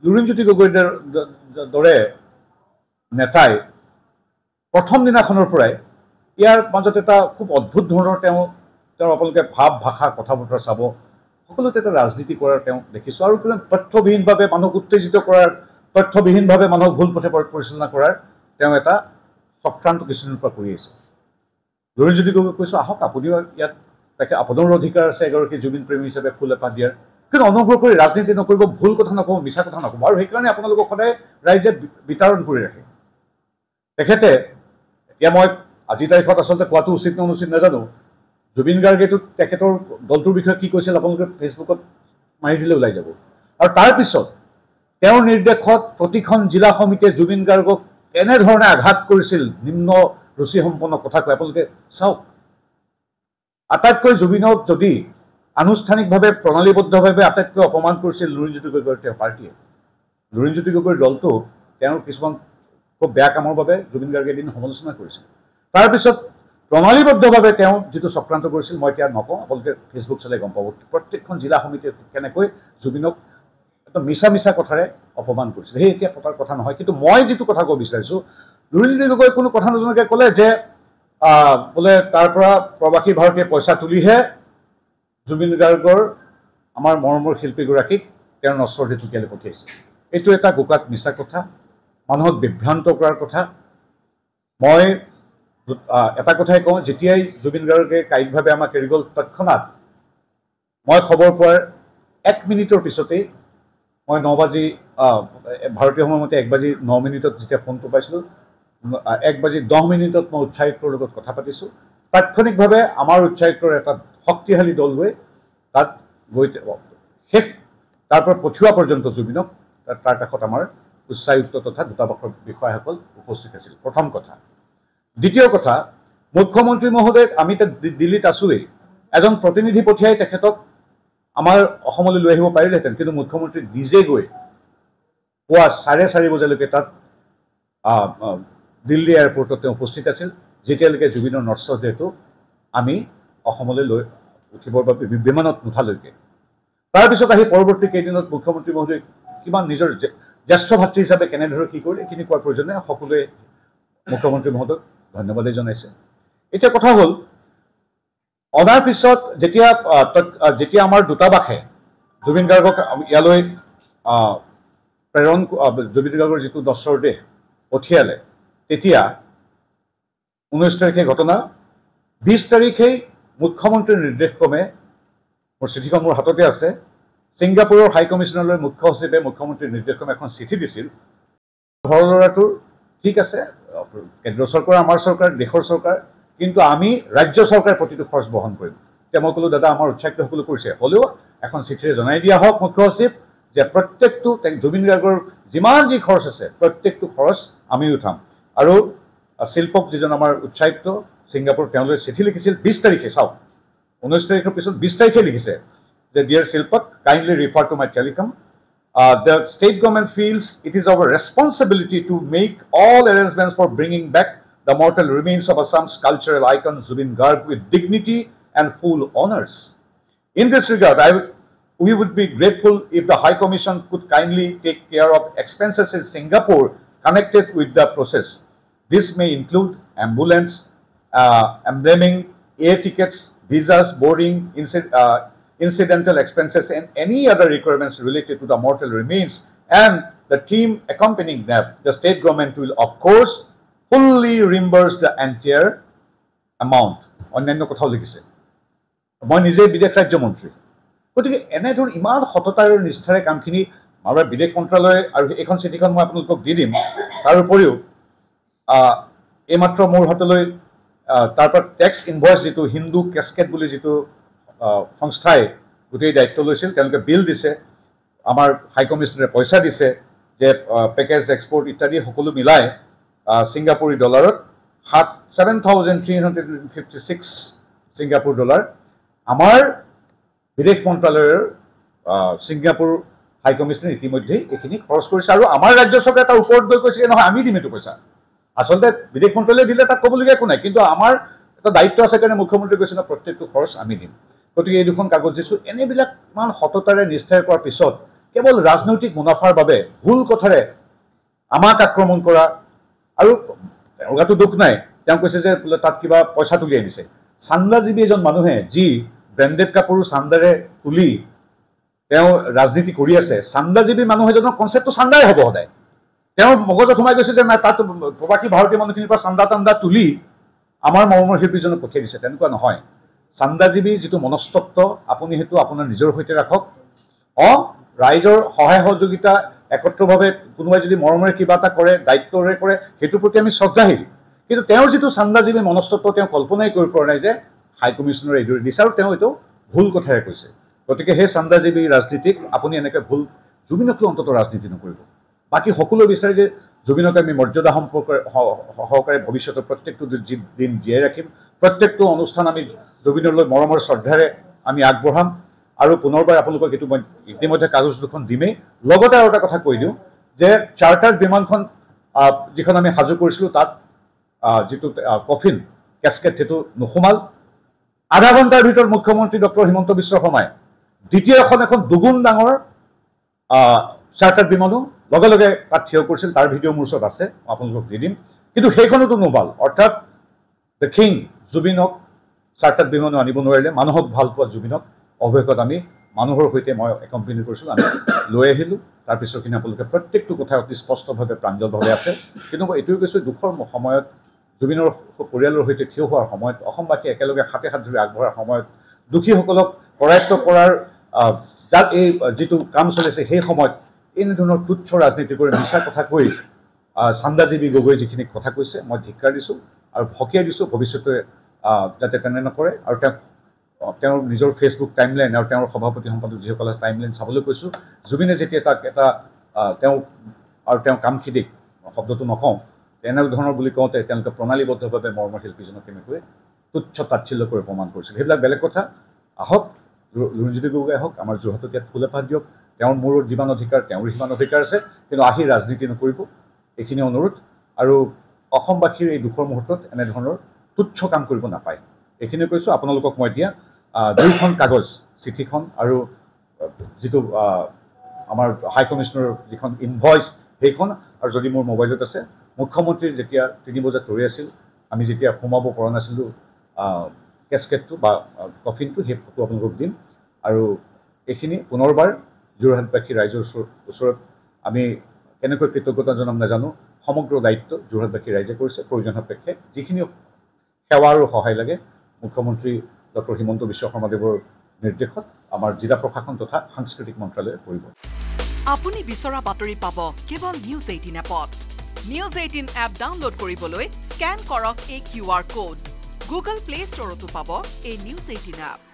লুৰিণজ্যোতি গগৈৰ দৰে নেতাই প্ৰথম দিনাখনৰ পৰাই ইয়াৰ মাজত এটা খুব অদ্ভুত ধৰণৰ তেওঁৰ আপোনালোকে ভাৱ ভাষা কথা বতৰা চাব সকলোতে এটা ৰাজনীতি কৰাৰ তেওঁ দেখিছোঁ আৰু তথ্যবিহীনভাৱে মানুহক উত্তেজিত কৰাৰ তথ্যবিহীনভাৱে মানুহক ভুল পথে পৰিচালনা কৰাৰ তেওঁ এটা চক্ৰান্ত কিছুদিনৰ পৰা কৰি আছে লুৰিণজ্যোতি গগৈক কৈছোঁ আহক আপুনিও ইয়াত তাকে আপোনাৰো অধিকাৰ আছে এগৰাকী জুবিন প্ৰেমী হিচাপে ফুল এপাহ দিয়াৰ কিন্তু অনুগ্ৰহ কৰি ৰাজনীতি নকৰিব ভুল কথা নক'ব মিছা কথা নক'ব আৰু সেইকাৰণে আপোনালোকক সদায় ৰাইজে বিতৰণ কৰি ৰাখে তেখেতে এতিয়া মই আজিৰ তাৰিখত আচলতে কোৱাটো উচিত নে অনুচিত নাজানো জুবিন গাৰ্গেতো তেখেতৰ দলটোৰ বিষয়ে কি কৈছিল আপোনালোকে ফেচবুকত মাৰি দিলে ওলাই যাব আৰু তাৰপিছত তেওঁৰ নিৰ্দেশত প্ৰতিখন জিলা সমিতিয়ে জুবিন গাৰ্গক কেনেধৰণে আঘাত কৰিছিল নিম্ন ৰুচিসম্পন্ন কথা কয় আপোনালোকে চাওক আটাইতকৈ জুবিনক যদি আনুষ্ঠানিকভাৱে প্ৰণালীবদ্ধভাৱে আটাইতকৈ অপমান কৰিছিল লুৰিণজ্যোতি গগৈৰ তেওঁৰ পাৰ্টীয়ে লুৰিণজ্যোতি গগৈৰ দলটো তেওঁৰ কিছুমান খুব বেয়া কামৰ বাবে জুবিন গাৰ্গে এদিন সমালোচনা কৰিছিল তাৰপিছত প্ৰণালীবদ্ধভাৱে তেওঁ যিটো চক্ৰান্ত কৰিছিল মই এতিয়া নকওঁ আপোনালোকে ফেচবুক চালে গম পাব প্ৰত্যেকখন জিলা সমিতিয়ে কেনেকৈ জুবিনক এটা মিছা মিছা কথাৰে অপমান কৰিছিল সেই এতিয়া পতাৰ কথা নহয় কিন্তু মই যিটো কথা ক'ব বিচাৰিছোঁ লুৰিণজ্যোতি গগৈ কোনো কথা নজনাকৈ ক'লে যে বোলে তাৰ পৰা প্ৰবাসী ভাৰতীয়ে পইচা তুলিহে জুবিন গাৰ্গৰ আমাৰ মৰমৰ শিল্পীগৰাকীক তেওঁৰ নশ্বৰ ঢেকীয়ালৈ পঠিয়াইছে এইটো এটা গোকাত মিছা কথা মানুহক বিভ্ৰান্ত কৰাৰ কথা মই এটা কথাই কওঁ যেতিয়াই জুবিন গাৰ্গে কায়িকভাৱে আমাক এৰি গ'ল তৎক্ষণাত মই খবৰ পোৱাৰ 1 মিনিটৰ পিছতেই মই 9 বাজি ভাৰতীয় সময়মতে 1 বাজি 9 মিনিটত যেতিয়া ফোনটো পাইছিলোঁ 1 বাজি 10 মিনিটত মই উচ্চায়ুক্তৰ লগত কথা পাতিছোঁ তাৎক্ষণিকভাৱে আমাৰ উচ্চায়ুক্তৰ এটা শক্তিশালী দল গৈ তাত গৈ শেষ তাৰ পৰা পঠিওৱা পৰ্যন্ত জুবিনক তাৰ কাষত আমাৰ উচ্চায়ুক্ত তথা দূতাবাসৰ বিষয়াসকল উপস্থিত আছিল প্ৰথম কথা দ্বিতীয় কথা মুখ্যমন্ত্ৰী মহোদয় আমি দিল্লীত আছোঁৱেই এজন প্ৰতিনিধি পঠিয়াই তেখেতক আমাৰ অসমলৈ লৈ আহিব পাৰিলেহেঁতেন কিন্তু মুখ্যমন্ত্ৰী নিজে গৈ পুৱা 4:30 বজালৈকে তাত দিল্লী এয়াৰপৰ্টত তেওঁ উপস্থিত আছিল যেতিয়ালৈকে জুবিনৰ নশ্বৰ দেহটো আমি অসমলৈ লৈ উঠিবৰ বাবে বিমানত নুঠালৈকে তাৰপিছত আহি পৰৱৰ্তী কেইদিনত মুখ্যমন্ত্ৰী মহোদয় কিমান নিজৰ জ্যেষ্ঠ ভাতৃ হিচাপে কেনেদৰে কি কৰিলে এইখিনি কোৱাৰ প্ৰয়োজনে সকলোৱে মুখ্যমন্ত্ৰী মহোদয়ক ধন্যবাদেই জনাইছে এতিয়া কথা হ'ল অনাৰ পিছত যেতিয়া আমাৰ দূতাবাসে জুবিন গাৰ্গক ইয়ালৈ প্ৰেৰণ জুবিন গাৰ্গৰ যিটো নশ্বৰ দেহ পঠিয়ালে তেতিয়া 19 তাৰিখে ঘটনা 20 তাৰিখেই মুখ্যমন্ত্ৰীৰ নিৰ্দেশক্ৰমে মোৰ চিঠিখন মোৰ হাততে আছে ছিংগাপুৰৰ হাই কমিছনাৰলৈ মুখ্য সচিবে মুখ্যমন্ত্ৰীৰ নিৰ্দেশক্ৰমে এখন চিঠি দিছিল ঘৰৰ ল'ৰাটোৰ ঠিক আছে কেন্দ্ৰীয় চৰকাৰ আমাৰ চৰকাৰ দেশৰ চৰকাৰ কিন্তু আমি ৰাজ্য চৰকাৰে প্ৰতিটো খৰচ বহন কৰিম এতিয়া মই ক'লোঁ দাদা আমাৰ উচ্চায়ুক্ত সকলো কৰিছে হ'লেও এখন চিঠিৰে জনাই দিয়া হওক মুখ্য সচিব যে প্ৰত্যেকটো জুবিন গাৰ্গৰ যিমান যি খৰচ আছে প্ৰত্যেকটো খৰচ আমি উঠাম আৰু শিল্পক যিজন আমাৰ উচ্চায়ুক্ত ছিংগাপুৰ তেওঁলৈ চিঠি লিখিছিল 20 তাৰিখে চাওক 19 তাৰিখৰ পিছত 20 তাৰিখে লিখিছে যে ডিয়াৰ শিল্পক kindly refer to my telecom the state government feels it is our responsibility to make all arrangements for bringing back the mortal remains of Assam's cultural icon Zubin Garg with dignity and full honors. In this regard, we would be grateful if the High Commission could kindly take care of expenses in Singapore connected with the process. This may include ambulance, embalming, air tickets, visas, boarding, incidental expenses and any other requirements related to the mortal remains and the team accompanying them. The state government will of course fully reimburse the entire amount. অন্যান্য কথাও লিখিছে মই নিজে বিদেশ ৰাজ্য মন্ত্ৰী গতিকে এনেধৰণৰ ইমান সততা আৰু নিষ্ঠাৰে কামখিনি আমাৰ বিদেশ মন্ত্ৰালয় আৰু এইখন চিঠিখন মই আপোনালোকক দি দিম তাৰ উপৰিও এইমাত্ৰ মোৰ হাতলৈ তাৰ পৰা টেক্স ইনভইচ যিটো হিন্দু কেছকেট বুলি যিটো সংস্থাই গোটেই দায়িত্ব লৈছিল তেওঁলোকে বিল দিছে আমাৰ হাই কমিছনাৰে পইচা দিছে যে পেকেজ এক্সপৰ্ট ইত্যাদি সকলো মিলাই ছিংগাপুৰী ডলাৰত 7,356 ছিংগাপুৰ ডলাৰ আমাৰ বিদেশ মন্ত্ৰালয়ৰ ছিংগাপুৰ হাই কমিছনাৰে ইতিমধ্যে এইখিনি খৰচ কৰিছে আৰু আমাৰ ৰাজ্য চৰকাৰে তাৰ ওপৰত গৈ কৈছে নহয় আমি দিম এইটো পইচা আচলতে বিদেশ মন্ত্ৰালয়ে দিলে তাক ক'বলগীয়া একো নাই কিন্তু আমাৰ এটা দায়িত্ব আছে কাৰণে মুখ্যমন্ত্ৰীয়ে কৈছে প্ৰত্যেকটো খৰচ আমি দিম গতিকে এই দুখন কাগজ দিছোঁ এনেবিলাক ইমান সততাৰে নিষ্ঠাৰে কৰাৰ পিছত কেৱল ৰাজনৈতিক মুনাফাৰ বাবে ভুল কথাৰে আমাক আক্ৰমণ কৰা আৰু তেওঁৰ গাতো দুখ নাই তেওঁ কৈছে যে বোলে তাত কিবা পইচা তুলি আনিছে চান্দাজীৱী এজন মানুহে যি ব্ৰেণ্ডেড কাপোৰ চান্দাৰে তুলি তেওঁ ৰাজনীতি কৰি আছে চান্দাজীৱী মানুহ এজনৰ কনচেপ্টটো চান্দাই হ'ব সদায় তেওঁৰ মগজত সোমাই গৈছে যে নাই তাত প্ৰবাসী ভাৰতীয় মানুহখিনিৰ পৰা চান্দা তান্দা তুলি আমাৰ মৰমৰ শিল্পীজনক পঠিয়াই দিছে তেনেকুৱা নহয় চান্দাজীৱী যিটো মনস্তত্ব আপুনি সেইটো আপোনাৰ নিজৰ সৈতে ৰাখক ৰাইজৰ সহায় সহযোগিতা একত্ৰভাৱে কোনোবাই যদি মৰমেৰে কিবা এটা কৰে দায়িত্বৰে কৰে সেইটোৰ প্ৰতি আমি শ্ৰদ্ধাশীল কিন্তু তেওঁৰ যিটো চান্দাজীৱী মনস্তত্ব তেওঁ কল্পনাই কৰিব পৰা নাই যে হাই কমিশ্যনাৰে এইদৰে দিছে আৰু তেওঁ এইটো ভুল কথাৰে কৈছে গতিকে সেই চান্দাজীৱী ৰাজনীতিক আপুনি এনেকৈ ভুল জুবিনকলৈ অন্ততঃ ৰাজনীতি নকৰিব বাকী সকলোৱে বিচাৰে যে জুবিনক আমি মৰ্যাদা সহকাৰে ভৱিষ্যতৰ প্ৰত্যেকটো দিন জীয়াই ৰাখিম প্ৰত্যেকটো অনুষ্ঠান আমি জুবিনলৈ মৰমৰ শ্ৰদ্ধাৰে আমি আগবঢ়াম আৰু পুনৰবাৰ আপোনালোকক এইটো মই ইতিমধ্যে কাগজ দুখন দিমেই লগতে আৰু এটা কথা কৈ দিওঁ যে চাৰ্টাৰ্ড বিমানখন যিখন আমি সাজু কৰিছিলোঁ তাত যিটো কফিন কেছকেট সেইটো নোসোমাল আধা ঘণ্টাৰ ভিতৰত মুখ্যমন্ত্ৰী ডক্টৰ হিমন্ত বিশ্ব শৰ্মাই দ্বিতীয় এখন দুগুণ ডাঙৰ চাৰ্টাৰ্ড বিমানো লগে লগে তাত থিয় কৰিছিল তাৰ ভিডিঅ' মোৰ ওচৰত আছে মই আপোনালোকক দি দিম কিন্তু সেইখনতো নোবাল অৰ্থাৎ দ্য কিং জুবিনক চাৰ্টাৰ্ড বিমানো আনিব নোৱাৰিলে মানুহক ভাল পোৱা জুবিনক অৱশেষত আমি মানুহৰ সৈতে মই একম্পেনি কৰিছিলোঁ আমি লৈ আহিলোঁ তাৰপিছৰখিনি আপোনালোকে প্ৰত্যেকটো কথা অতি স্পষ্টভাৱে প্ৰাঞ্জলভাৱে আছে কিন্তু মই এইটোৱে কৈছোঁ দুখৰ সময়ত জুবিনৰ পৰিয়ালৰ সৈতে থিয় হোৱাৰ সময়ত অসমবাসী একেলগে হাতে হাত ধৰি আগবঢ়াৰ সময়ত দুখীসকলক কৰায়ত্ব কৰাৰ যাৰ এই যিটো কাম চলিছে সেই সময়ত এনেধৰণৰ তুচ্ছ ৰাজনীতি কৰি মিছা কথা কৈ চান্দাজীৱী গগৈ যিখিনি কথা কৈছে মই ধিক্কাৰ দিছোঁ আৰু ভকিয়াই দিছোঁ ভৱিষ্যতে যাতে তেনে নকৰে আৰু তেওঁৰ নিজৰ ফেচবুক টাইমলাইন আৰু তেওঁৰ সভাপতি সম্পাদক যিসকল আছে টাইমলাইন চাবলৈ কৈছোঁ জুবিনে যেতিয়া তাক তেওঁ কামখিনিক শব্দটো নকওঁ এনেধৰণৰ বুলি কওঁতে তেওঁলোকে প্ৰণালীবদ্ধভাৱে মৰমৰ শিল্পীজনক কেনেকৈ তুচ্ছ তাচ্ছিল্য কৰি প্ৰমাণ কৰিছিল সেইবিলাক বেলেগ কথা আহক লুৰিণজ্যোতি গগৈ আহক আমাৰ যোৰহাটত ইয়াত ফুল এপাহ দিয়ক তেওঁৰ মোৰ যিমান অধিকাৰ তেওঁৰ সিমান অধিকাৰ আছে কিন্তু আহি ৰাজনীতি নকৰিব এইখিনি অনুৰোধ আৰু অসমবাসীৰ এই দুখৰ মুহূৰ্তত এনেধৰণৰ তুচ্ছ কাম কৰিব নাপায় এইখিনি কৈছোঁ আপোনালোকক মই এতিয়া দুইখন কাগজ চিঠিখন আৰু যিটো আমাৰ হাই কমিশ্যনাৰৰ যিখন ইনভইচ সেইখন আৰু যদি মোৰ মোবাইলত আছে মুখ্যমন্ত্ৰীৰ যেতিয়া 3 বজাত ৰৈ আছিল আমি যেতিয়া সোমাব পৰা নাছিলোঁ কেছকেটটো বা কফিনটো সেই ফটো আপোনালোকক দিম আৰু এইখিনি পুনৰবাৰ যোৰহাটবাসী ৰাইজৰ ওচৰত আমি কেনেকৈ কৃতজ্ঞতা জনাম নাজানো সমগ্ৰ দায়িত্ব যোৰহাটবাসী ৰাইজে কৰিছে প্ৰয়োজন সাপেক্ষে যিখিনি সেৱা আৰু সহায় লাগে মুখ্যমন্ত্ৰী ডক্টৰ হিমন্ত বিশ্ব শৰ্মাদেৱৰ নিৰ্দেশত আমাৰ জিলা প্ৰশাসন তথা সাংস্কৃতিক মন্ত্ৰালয়ে কৰিব আপুনি বিচৰা বাতৰি পাব কেৱল নিউজ 18 এপত নিউজ 18 এপ ডাউনলোড কৰিবলৈ স্ক্যান কৰক এই QR কোড গুগল প্লে ষ্টৰতো পাব এই নিউজ 18 এপ